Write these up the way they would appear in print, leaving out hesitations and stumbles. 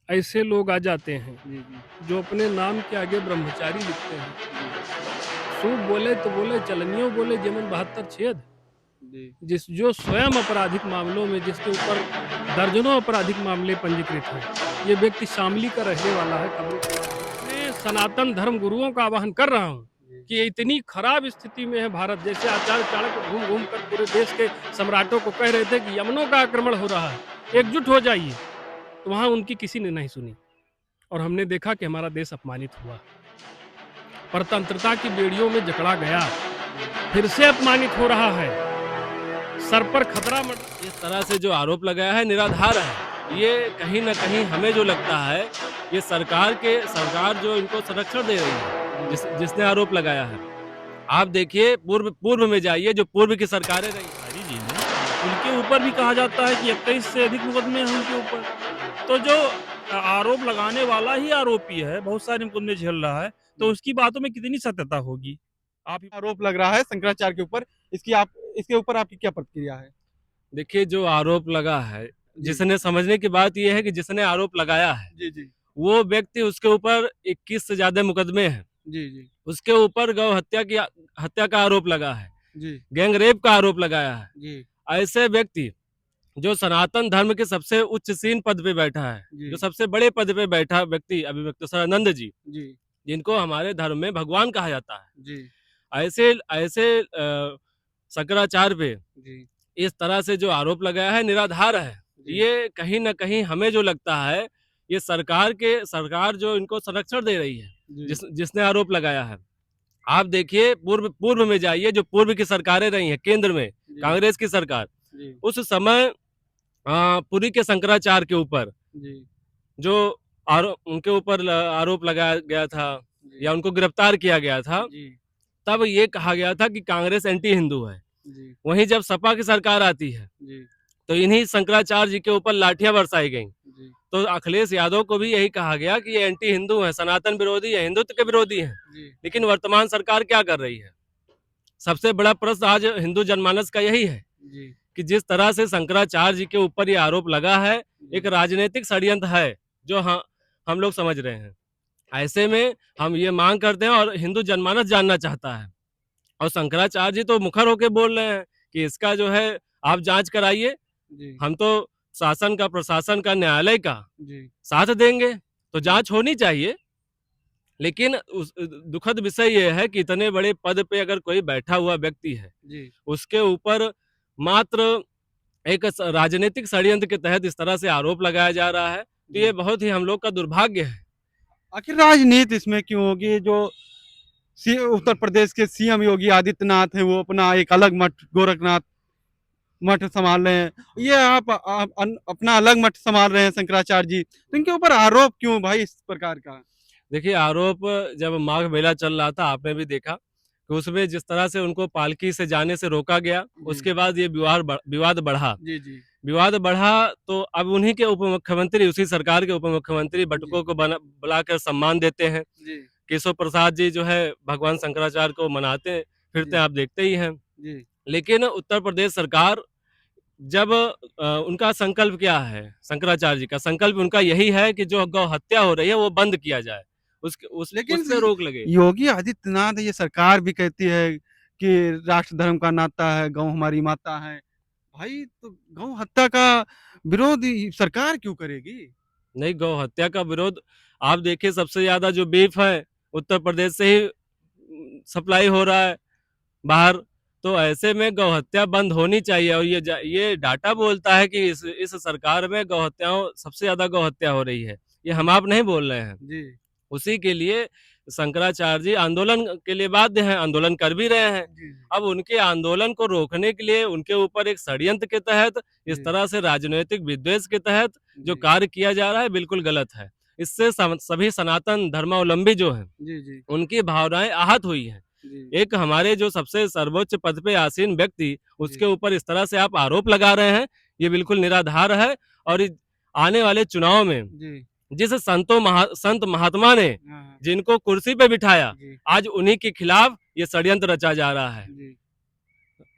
ऐसे लोग आ जाते हैं जी, जी। जो अपने नाम के आगे ब्रह्मचारी लिखते हैं। जी, सूप बोले तो बोले, चलनियों बोले जेमन 72 छेद। जी, जो स्वयं आपराधिक मामलों में, जिसके ऊपर दर्जनों आपराधिक मामले पंजीकृत हैं, ये व्यक्ति शामली का रहने वाला है, खबरों के माध्यम से। मैं सनातन धर्म गुरुओं का आह्वान कर रहा हूँ जी, कि इतनी खराब स्थिति में है भारत, जैसे आचार्य चाणक्य घूम घूम कर पूरे देश के सम्राटों को कह रहे थे कि यमनों का आक्रमण हो रहा है, एकजुट हो जाइए, तो वहां उनकी किसी ने नहीं सुनी और हमने देखा कि हमारा देश अपमानित हुआ, परतंत्रता की बेड़ियों में जकड़ा गया, जी। फिर से अपमानित हो रहा है, सर पर खतरा इस तरह से जो आरोप लगाया है निराधार है। ये कहीं न कहीं हमें जो लगता है, ये सरकार जो इनको संरक्षण दे रही है, जी, जिसने आरोप लगाया है। आप देखिए पूर्व पूर्व में जाइए, जो पूर्व की सरकारें रही जी, हैं, जी हैं। उनके ऊपर भी कहा जाता है कि 21 से अधिक मुकदमे हैं उनके ऊपर। जी, तो जो आरोप लगाने वाला ही आरोपी है, बहुत सारे मुकदमे झेल रहा है, तो जी। उसकी बातों में कितनी सत्यता होगी? आप ही आरोप लग रहा है शंकराचार्य के ऊपर। इसके ऊपर आपकी क्या प्रतिक्रिया है? देखिए जो आरोप लगा है, जी, जिसने समझने की बात ये है कि जिसने आरोप लगाया है, जी, जी, वो व्यक्ति उसके ऊपर 21 से ज़्यादा मुकदमे हैं। जी, जी, उसके ऊपर हत्या का आरोप लगा है, जी, गैंग रेप का आरोप लगाया है। जी, ऐसे व्यक्ति जो सनातन धर्म के सबसे उच्चसीन पद पे बैठा है, जो जी, सबसे बड़े पद पे बैठा व्यक्ति अभिव्यक्तानंद जी, जी, जिनको हमारे धर्म में भगवान कहा जाता है। जी, ऐसे ऐसे शंकराचार्य पे जी, इस तरह से जो आरोप लगाया है निराधार है। जी, ये कहीं न कहीं हमें जो लगता है, ये सरकार जो इनको संरक्षण दे रही है, जी, जिसने आरोप लगाया है। आप देखिए पूर्व पूर्व में जाइए, जो पूर्व की सरकारें रही हैं केंद्र में, जी, कांग्रेस की सरकार, जी, उस समय पुरी के शंकराचार्य के ऊपर जी, जो उनके ऊपर आरोप लगाया गया था जी, या उनको गिरफ्तार किया गया था, जी, तब ये कहा गया था कि कांग्रेस एंटी हिंदू है। जी, वहीं जब सपा की सरकार आती है, जी, तो इन्हीं शंकराचार्य जी के ऊपर लाठियां बरसाई गईं। जी, तो अखिलेश यादव को भी यही कहा गया कि ये एंटी हिंदू हैं, सनातन विरोधी है, हिंदुत्व के विरोधी हैं। जी, लेकिन वर्तमान सरकार क्या कर रही है? सबसे बड़ा प्रश्न आज हिंदू जनमानस का यही है जी, कि जिस तरह से शंकराचार्य जी के ऊपर ये आरोप लगा है, एक जी, राजनीतिक षड्यंत्र है, जो हम लोग समझ रहे हैं। ऐसे में हम ये मांग करते हैं और हिंदू जनमानस जानना चाहता है, और शंकराचार्य जी तो मुखर होके बोल रहे हैं कि इसका जो है आप जांच कराइए, जी, हम तो शासन का, प्रशासन का, न्यायालय का जी, साथ देंगे, तो जी, जांच होनी चाहिए। लेकिन दुखद विषय ये है कि इतने बड़े पद पे अगर कोई बैठा हुआ व्यक्ति है, जी, उसके ऊपर मात्र एक राजनीतिक षड्यंत्र के तहत इस तरह से आरोप लगाया जा रहा है, तो ये जी। बहुत ही हम लोग का दुर्भाग्य है। आखिर राजनीति इसमें क्यों होगी? जो उत्तर प्रदेश के सीएम योगी आदित्यनाथ हैं, वो अपना एक अलग मठ गोरखनाथ मठ संभाल रहे हैं। ये अपना अलग मठ संभाल रहे हैं शंकराचार्य जी। तो इनके ऊपर आरोप क्यों भाई इस प्रकार का? देखिए आरोप, जब माघ मेला चल रहा था आपने भी देखा कि उसमें जिस तरह से उनको पालकी से जाने से रोका गया, जी, उसके बाद ये विवाद बढ़ा। जी, जी, विवाद बढ़ा तो अब उन्हीं के उप मुख्यमंत्री, उसी सरकार के उप मुख्यमंत्री जी, बटुकों को बुलाकर सम्मान देते हैं। जी, केशव प्रसाद जी जो है भगवान शंकराचार्य को मनाते फिरते जी, हैं, आप देखते ही हैं। जी, लेकिन उत्तर प्रदेश सरकार जब उनका संकल्प क्या है, शंकराचार्य जी का संकल्प उनका यही है कि जो गौ हत्या हो रही है वो बंद किया जाए, लेकिन उस पे रोक लगे। योगी आदित्यनाथ ये सरकार भी कहती है कि राष्ट्र धर्म का नाता है, गौ हमारी माता है। भाई तो गौ हत्या का विरोध सरकार क्यों करेगी? नहीं, गौ हत्या का विरोध, आप देखिए सबसे ज्यादा जो बीफ है उत्तर प्रदेश से ही सप्लाई हो रहा है बाहर। तो ऐसे में गौ हत्या बंद होनी चाहिए, और ये डाटा बोलता है कि इस सरकार में गौ हत्याओं सबसे ज्यादा गौ हत्या हो रही है। ये हम आप नहीं बोल रहे हैं। जी, उसी के लिए शंकराचार्य जी आंदोलन के लिए बाध्य हैं, आंदोलन कर भी रहे हैं। जी, अब उनके आंदोलन को रोकने के लिए उनके ऊपर एक षड्यंत्र के तहत, इस जी, तरह से राजनीतिक विद्वेष के तहत जो जी, कार्य किया जा रहा है, बिल्कुल गलत है। इससे सभी सनातन धर्मावलंबी जो हैं, जी, जी, उनकी भावनाएं आहत हुई हैं। जी, एक हमारे जो सबसे सर्वोच्च पद पे आसीन व्यक्ति, जी, उसके ऊपर इस तरह से आप आरोप लगा रहे हैं, ये बिल्कुल निराधार है। और आने वाले चुनाव में जी, जिस संत महात्मा ने हाँ, हाँ, जिनको कुर्सी पे बिठाया, जी, आज उन्हीं के खिलाफ ये षड्यंत्र रचा जा रहा है। जी,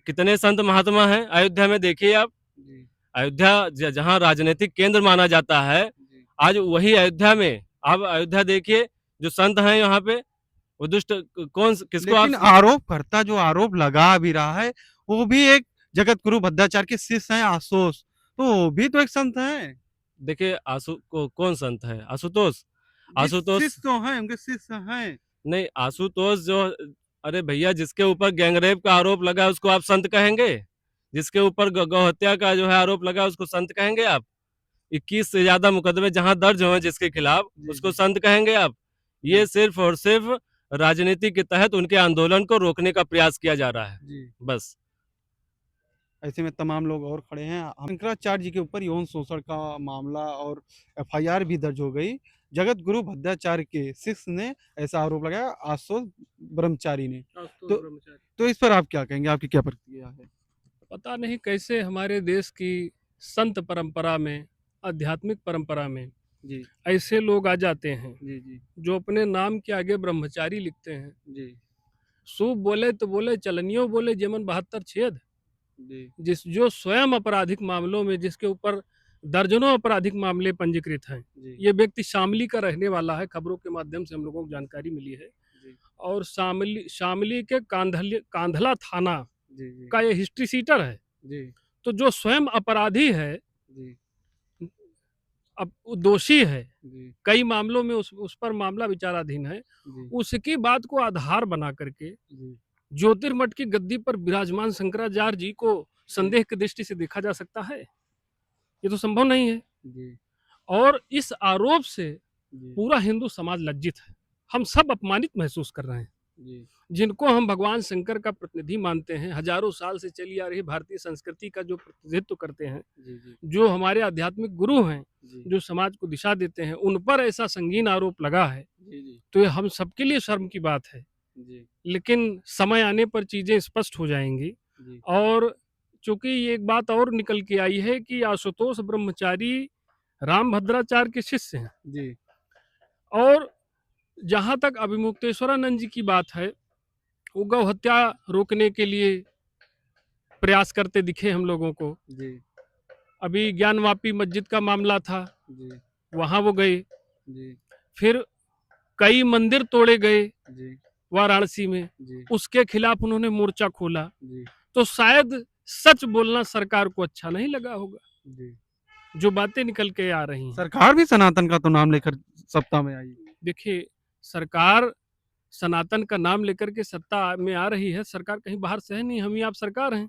कितने संत महात्मा हैं अयोध्या में, देखिए आप। जी, अयोध्या जहाँ राजनीतिक केंद्र माना जाता है, जी, आज वही अयोध्या में, आप अयोध्या देखिए, जो संत हैं यहाँ पे, वो दुष्ट कौन किसको लेकिन आप आरोप करता जो आरोप लगा भी रहा है वो भी एक जगत गुरु भद्राचार्य के शिष्य हैं आशुतोष, तो वो भी तो एक संत हैं। देखिए कौन संत है? आशुतोष? जिस आशुतोष शिष्य तो हैं उनके शिष्य हैं। नहीं, आशुतोष जो, अरे भैया, जिसके ऊपर गैंगरेप का आरोप लगा है, उसको आप संत कहेंगे? जिसके ऊपर गौ हत्या का जो है आरोप लगा है, उसको संत कहेंगे आप? 21 से ज्यादा मुकदमे जहां दर्ज हुए जिसके खिलाफ, जी उसको जी संत कहेंगे आप? ये जी सिर्फ और सिर्फ राजनीति के तहत उनके आंदोलन को रोकने का प्रयास किया जा रहा है, जी। बस। ऐसे में तमाम लोग और खड़े हैं। शंकराचार्य जी के ऊपर यौन शोषण का मामला और एफआईआर भी दर्ज हो गई। जगत गुरु भद्राचार्य के शिष्य ने ऐसा आरोप लगाया आशुतोष ब्रह्मचारी ने। आशुतोष तो ब्रह्मचारी। तो इस पर आप क्या कहेंगे? आपकी क्या प्रतिक्रिया है? पता नहीं कैसे हमारे देश की संत परंपरा में, आध्यात्मिक परंपरा में जी ऐसे लोग आ जाते हैं जी जी जो अपने नाम के आगे ब्रह्मचारी लिखते हैं। जी सूप बोले तो बोले, चलनियों बोले, जेमन 72 छेद। जी जो स्वयं आपराधिक मामलों में, जिसके ऊपर दर्जनों आपराधिक मामले पंजीकृत हैं, जी ये व्यक्ति शामली का रहने वाला है। खबरों के माध्यम से हम लोगों को जानकारी मिली है। जी और शामली शामली के कांधला थाना जी जी का ये हिस्ट्री सीटर है। जी तो जो स्वयं अपराधी है, जी अब वो दोषी है, जी कई मामलों में उस पर मामला विचाराधीन है, जी उसकी बात को आधार बना करके जी ज्योतिर्मठ की गद्दी पर विराजमान शंकराचार्य जी को संदेह की दृष्टि से देखा जा सकता है? ये तो संभव नहीं है। जी और इस आरोप से जी पूरा हिंदू समाज लज्जित है। हम सब अपमानित महसूस कर रहे हैं। जी जिनको हम भगवान शंकर का प्रतिनिधि मानते हैं, हजारों साल से चली आ रही भारतीय संस्कृति का जो प्रतिनिधित्व करते हैं, जी जी जो हमारे आध्यात्मिक गुरु हैं, जी जो समाज को दिशा देते हैं, उन पर ऐसा संगीन आरोप लगा है, जी जी तो ये हम सबके लिए शर्म की बात है। जी लेकिन समय आने पर चीजें स्पष्ट हो जाएंगी। जी और चूंकि ये एक बात और निकल के आई है कि आशुतोष ब्रह्मचारी रामभद्राचार्य के शिष्य हैं। जी और जहां तक अभिमुक्तेश्वरानंद जी की बात है, वो गौ हत्या रोकने के लिए प्रयास करते दिखे हम लोगों को। जी अभी ज्ञानवापी मस्जिद का मामला था, जी वहां वो गए। जी फिर कई मंदिर तोड़े गए जी वाराणसी में, जी उसके खिलाफ उन्होंने मोर्चा खोला। जी तो शायद सच बोलना सरकार को अच्छा नहीं लगा होगा, जी जो बातें निकल के आ रही हैं। सरकार भी सनातन का तो नाम लेकर सत्ता में आई। देखिए, सरकार सनातन का नाम लेकर के सत्ता में आ रही है। सरकार कहीं बाहर से है नहीं, हम ही आप सरकार हैं,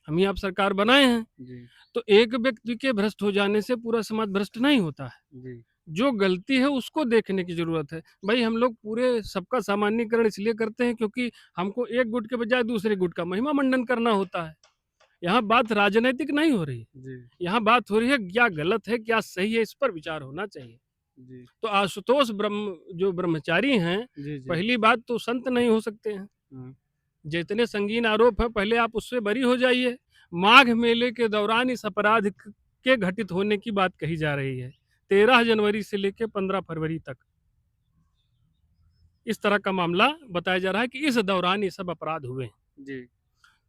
हम ही आप सरकार बनाए हैं। जी तो एक व्यक्ति के भ्रष्ट हो जाने से पूरा समाज भ्रष्ट नहीं होता है। जी जो गलती है उसको देखने की जरूरत है। भाई, हम लोग पूरे सबका सामान्यकरण इसलिए करते हैं क्योंकि हमको एक गुट के बजाय दूसरे गुट का महिमा मंडन करना होता है। यहाँ बात राजनीतिक नहीं हो रही, जी यहाँ बात हो रही है क्या गलत है क्या सही है, इस पर विचार होना चाहिए। जी तो आशुतोष जो ब्रह्मचारी हैं, जी जी पहली बात तो संत नहीं हो सकते हैं। हाँ, जितने संगीन आरोप है, पहले आप उससे बरी हो जाइए। माघ मेले के दौरान इस अपराध के घटित होने की बात कही जा रही है। 13 जनवरी से लेकर 15 फरवरी तक इस तरह का मामला बताया जा रहा है कि इस दौरान ये सब अपराध हुए। जी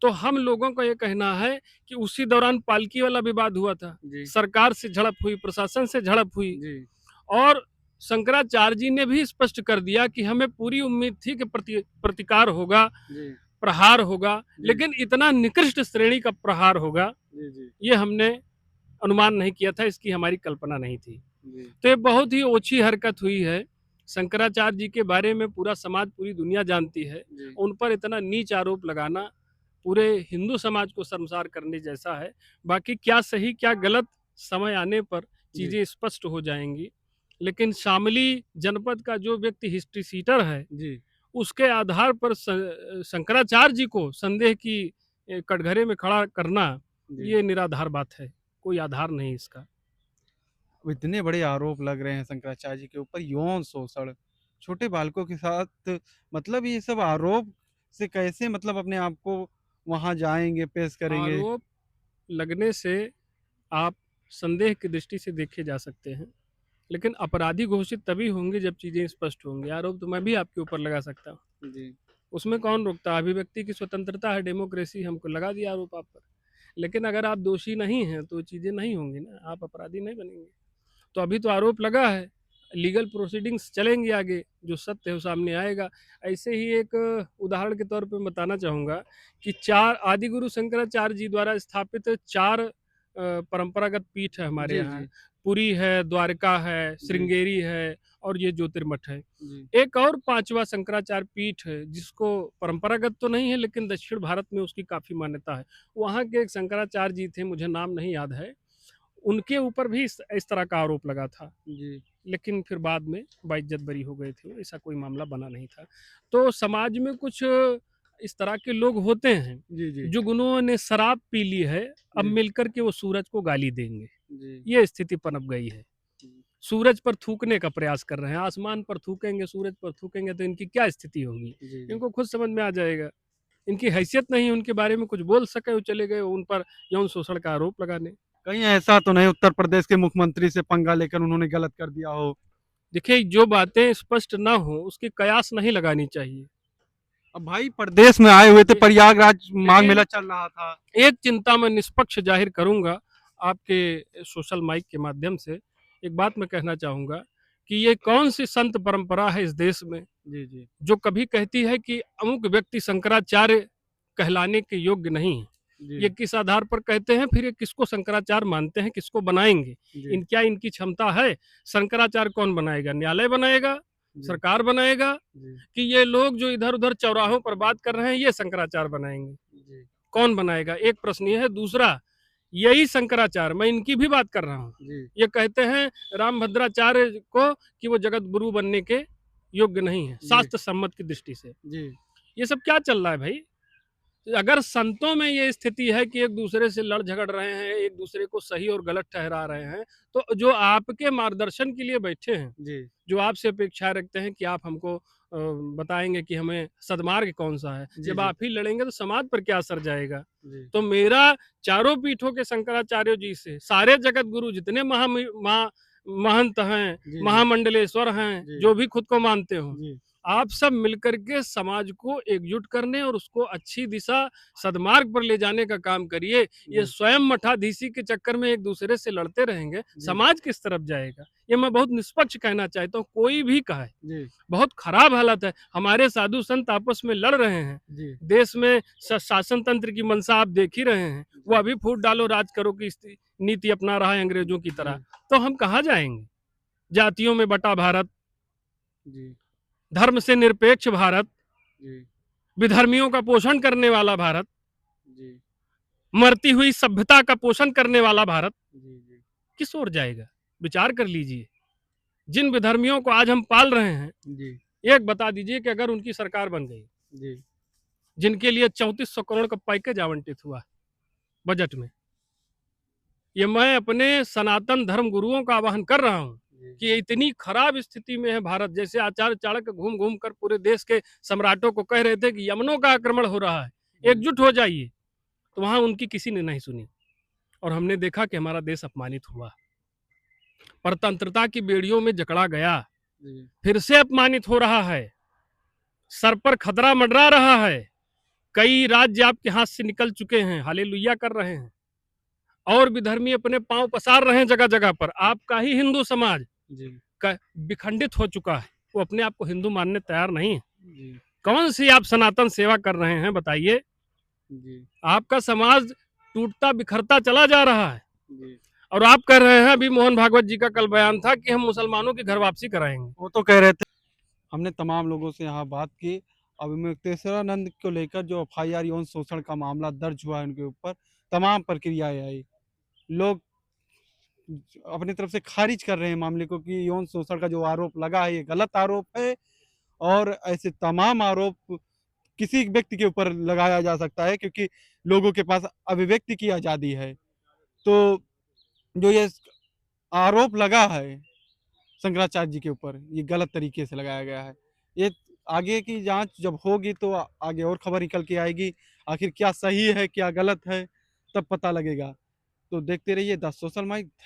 तो हम लोगों का ये कहना है कि उसी दौरान पालकी वाला विवाद हुआ था, जी सरकार से झड़प हुई, प्रशासन से झड़प हुई। जी और शंकराचार्य जी ने भी स्पष्ट कर दिया कि हमें पूरी उम्मीद थी कि प्रतिकार होगा, जी प्रहार होगा, जी। लेकिन इतना निकृष्ट श्रेणी का प्रहार होगा जी जी ये हमने अनुमान नहीं किया था, इसकी हमारी कल्पना नहीं थी। जी तो ये बहुत ही ओछी हरकत हुई है। शंकराचार्य जी के बारे में पूरा समाज, पूरी दुनिया जानती है। जी उन पर इतना नीच आरोप लगाना पूरे हिंदू समाज को शर्मसार करने जैसा है। बाकी क्या सही क्या गलत, समय आने पर चीजें स्पष्ट हो जाएंगी। लेकिन शामली जनपद का जो व्यक्ति हिस्ट्री सीटर है, जी उसके आधार पर शंकराचार्य जी को संदेह की कटघरे में खड़ा करना, जी। ये निराधार बात है, कोई आधार नहीं इसका। इतने बड़े आरोप लग रहे हैं शंकराचार्य जी के ऊपर, यौन शोषण, छोटे बालकों के साथ, मतलब ये सब आरोप से कैसे मतलब अपने आप को वहां जाएंगे, पेश करेंगे? आरोप लगने से आप संदेह की दृष्टि से देखे जा सकते हैं, लेकिन अपराधी घोषित तभी होंगे जब चीजें स्पष्ट होंगी। आरोप तो मैं भी आपके ऊपर लगा सकता हूँ, जी उसमें कौन रोकता है? अभिव्यक्ति की स्वतंत्रता है, डेमोक्रेसी, हमको लगा दिया आरोप आप पर। लेकिन अगर आप दोषी नहीं हैं तो चीजें नहीं होंगी ना, आप अपराधी नहीं बनेंगे। तो अभी तो आरोप लगा है, लीगल प्रोसीडिंग्स चलेंगे आगे, जो सत्य है वो सामने आएगा। ऐसे ही एक उदाहरण के तौर पे मैं बताना चाहूँगा कि 4 आदि गुरु शंकराचार्य जी द्वारा स्थापित 4 परंपरागत पीठ है हमारे जी यहाँ। जी पुरी है, द्वारका है, जी श्रृंगेरी है और ये ज्योतिर्मठ है। जी एक और 5वां शंकराचार्य पीठ है, जिसको परंपरागत तो नहीं है लेकिन दक्षिण भारत में उसकी काफ़ी मान्यता है। वहाँ के एक शंकराचार्य जी थे, मुझे नाम नहीं याद है, उनके ऊपर भी इस तरह का आरोप लगा था। जी लेकिन फिर बाद में बाइज्जत बरी हो गए थे, ऐसा कोई मामला बना नहीं था। तो समाज में कुछ इस तरह के लोग होते हैं, जी जी जो उन्होंने शराब पी ली है, अब जी मिलकर के वो सूरज को गाली देंगे। जी ये स्थिति पनप गई है। जी सूरज पर थूकने का प्रयास कर रहे हैं, आसमान पर थूकेंगे, सूरज पर थूकेंगे तो इनकी क्या स्थिति होगी? जी इनको खुद समझ में आ जाएगा। इनकी हैसियत नहीं है उनके बारे में कुछ बोल सके, वो चले गए उन पर यौन शोषण का आरोप लगाने। कहीं ऐसा तो नहीं उत्तर प्रदेश के मुख्यमंत्री से पंगा लेकर उन्होंने गलत कर दिया हो? देखिए, जो बातें स्पष्ट ना हो उसकी कयास नहीं लगानी चाहिए। अब भाई प्रदेश में आए हुए थे, ये- प्रयागराज माघ लेकिन मेला चल रहा था। एक चिंता मैं निष्पक्ष जाहिर करूंगा आपके सोशल माइक के माध्यम से। एक बात मैं कहना चाहूंगा कि ये कौन सी संत परंपरा है इस देश में जी जी जो कभी कहती है कि अमुक व्यक्ति शंकराचार्य कहलाने के योग्य नहीं है। ये जी किस आधार पर कहते हैं, फिर ये किसको शंकराचार्य मानते हैं, किसको बनाएंगे? जी क्या इनकी क्षमता है? शंकराचार्य कौन बनाएगा? न्यायालय बनाएगा? जी सरकार बनाएगा? जी कि ये लोग जो इधर उधर चौराहों पर बात कर रहे हैं ये शंकराचार्य बनाएंगे? जी कौन बनाएगा? एक प्रश्न ये है। दूसरा, यही शंकराचार्य, मैं इनकी भी बात कर रहा हूँ, जी ये कहते हैं रामभद्राचार्य को कि वो जगत गुरु बनने के योग्य नहीं है जी शास्त्र सम्मत की दृष्टि से। जी ये सब क्या चल रहा है भाई? अगर संतों में ये स्थिति है कि एक दूसरे से लड़ झगड़ रहे हैं, एक दूसरे को सही और गलत ठहरा रहे हैं, तो जो आपके मार्गदर्शन के लिए बैठे हैं, जी जो आपसे अपेक्षा रखते हैं कि आप हमको बताएंगे कि हमें सदमार्ग कौन सा है, जी जब जी आप ही लड़ेंगे तो समाज पर क्या असर जाएगा? जी तो मेरा चारों पीठों के शंकराचार्य जी से, सारे जगत गुरु जितने महंत हैं, जी जी महामंडलेश्वर हैं, जी जो भी खुद को मानते हो, जी आप सब मिलकर के समाज को एकजुट करने और उसको अच्छी दिशा, सदमार्ग पर ले जाने का काम करिए। ये जी स्वयं मठाधीशी के चक्कर में एक दूसरे से लड़ते रहेंगे, जी समाज किस तरफ जाएगा? ये मैं बहुत निष्पक्ष कहना चाहता हूँ, कोई भी कहे। जी बहुत खराब हालत है, हमारे साधु संत आपस में लड़ रहे हैं। जी देश में शासन तंत्र की मंशा आप देख ही रहे हैं, वो अभी फूट डालो राज करो की नीति अपना रहा है अंग्रेजों की तरह। तो हम कहाँ जाएंगे? जातियों में बटा भारत, जी धर्म से निरपेक्ष भारत, जी विधर्मियों का पोषण करने वाला भारत, जी मरती हुई सभ्यता का पोषण करने वाला भारत जी जी किस ओर जाएगा? विचार कर लीजिए। जिन विधर्मियों को आज हम पाल रहे हैं, जी एक बता दीजिए कि अगर उनकी सरकार बन गई, जी जिनके लिए 3400 करोड़ का पैकेज आवंटित हुआ बजट में, ये मैं अपने सनातन धर्म गुरुओं का आह्वान कर रहा हूं कि ये इतनी खराब स्थिति में है भारत। जैसे आचार्य चाणक्य घूम घूम कर पूरे देश के सम्राटों को कह रहे थे कि यमनों का आक्रमण हो रहा है, एकजुट हो जाइए, तो वहां उनकी किसी ने नहीं सुनी और हमने देखा कि हमारा देश अपमानित हुआ, परतंत्रता की बेड़ियों में जकड़ा गया, जी फिर से अपमानित हो रहा है, सर पर खतरा मंडरा रहा है। कई राज्य आपके हाथ से निकल चुके हैं, हालेलुया कर रहे हैं, और विधर्मी अपने पांव पसार रहे हैं जगह जगह पर। आपका ही हिंदू समाज जी विखंडित हो चुका है, वो अपने आप को हिंदू मानने तैयार नहीं है। जी कौन सी आप सनातन सेवा कर रहे हैं बताइए? जी आपका समाज टूटता बिखरता चला जा रहा है जी और आप कह रहे हैं, अभी मोहन भागवत जी का कल बयान था कि हम मुसलमानों की घर वापसी कराएंगे। वो तो कह रहे थे। हमने तमाम लोगों से यहाँ बात की। अभिमुक्तेश्वरानंद को लेकर जो एफआईआर यौन शोषण का मामला दर्ज हुआ है उनके ऊपर, तमाम प्रक्रियाएं आई। लोग अपनी तरफ से खारिज कर रहे हैं मामले को कि यौन शोषण का जो आरोप लगा है ये गलत आरोप है, और ऐसे तमाम आरोप किसी व्यक्ति के ऊपर लगाया जा सकता है क्योंकि लोगों के पास अभिव्यक्ति की आज़ादी है। तो जो ये आरोप लगा है शंकराचार्य जी के ऊपर, ये गलत तरीके से लगाया गया है। ये आगे की जांच जब होगी तो आगे और खबर निकल के आएगी, आखिर क्या सही है क्या गलत है तब पता लगेगा। तो देखते रहिए द सोशल माइक।